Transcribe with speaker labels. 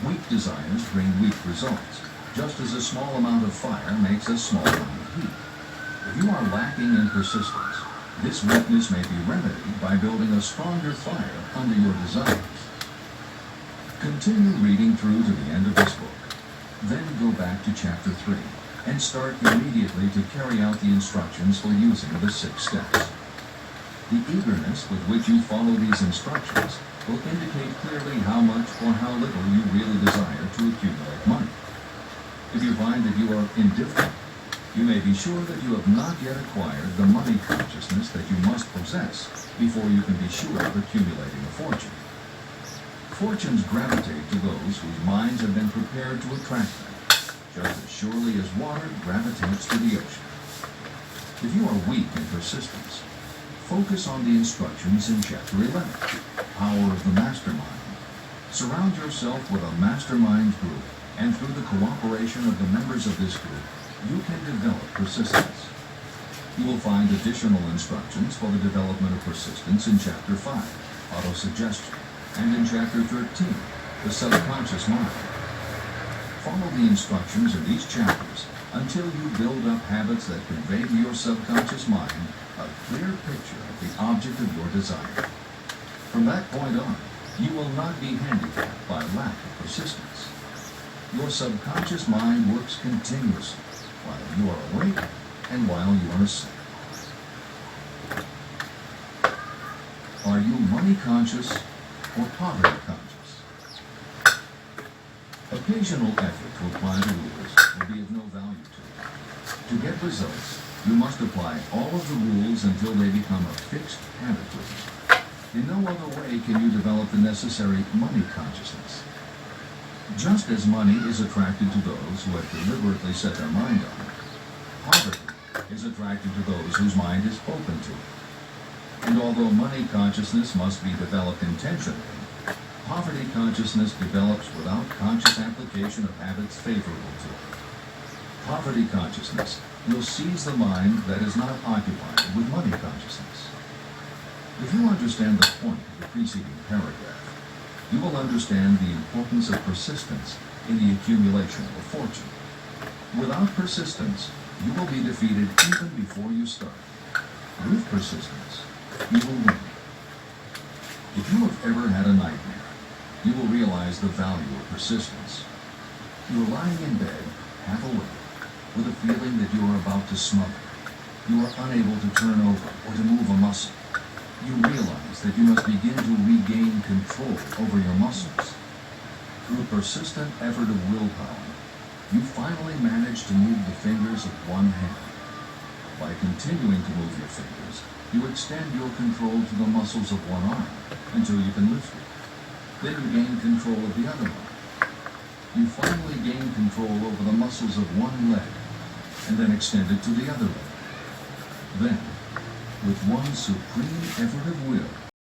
Speaker 1: Weak desires bring weak results, just as a small amount of fire makes a small amount of heat. If you are lacking in persistence, this weakness may be remedied by building a stronger fire under your desires. Continue reading through to the end of this book. Then go back to chapter 3 and start immediately to carry out the instructions for using the 6 steps. The eagerness with which you follow these instructions will indicate clearly how much or how little you really desire to accumulate money. If you find that you are indifferent, you may be sure that you have not yet acquired the money consciousness that you must possess before you can be sure of accumulating a fortune. Fortunes gravitate to those whose minds have been prepared to attract them, just as surely as water gravitates to the ocean. If you are weak in persistence, focus on the instructions in chapter 11, Power of the Mastermind. Surround yourself with a mastermind group, and through the cooperation of the members of this group, you can develop persistence. You will find additional instructions for the development of persistence in chapter 5, Autosuggestion, and in chapter 13, the subconscious mind. Follow the instructions in these chapters until you build up habits that convey to your subconscious mind a clear picture of the object of your desire. From that point on, you will not be handicapped by lack of persistence. Your subconscious mind works continuously while you are awake and while you are asleep. Are you money conscious or poverty conscious? Occasional effort to apply the rules will be of no value to you. To get results, you must apply all of the rules until they become a fixed habit with you. In no other way can you develop the necessary money consciousness. Just as money is attracted to those who have deliberately set their mind on it, poverty is attracted to those whose mind is open to it. And although money consciousness must be developed intentionally, poverty consciousness develops without conscious application of habits favorable to it. Poverty consciousness will seize the mind that is not occupied with money consciousness. If you understand the point of the preceding paragraph, you will understand the importance of persistence in the accumulation of a fortune. Without persistence, you will be defeated even before you start. With persistence, you will win. If you have ever had a nightmare, you will realize the value of persistence. You are lying in bed, half awake, with a feeling that you are about to smother. You are unable to turn over or to move a muscle. You realize that you must begin to regain control over your muscles. Through persistent effort of willpower, you finally manage to move the fingers of one hand. By continuing to move your fingers, you extend your control to the muscles of one arm until you can lift it. Then you gain control of the other arm. You finally gain control over the muscles of one leg, and then extend it to the other leg. Then, with one supreme effort of will,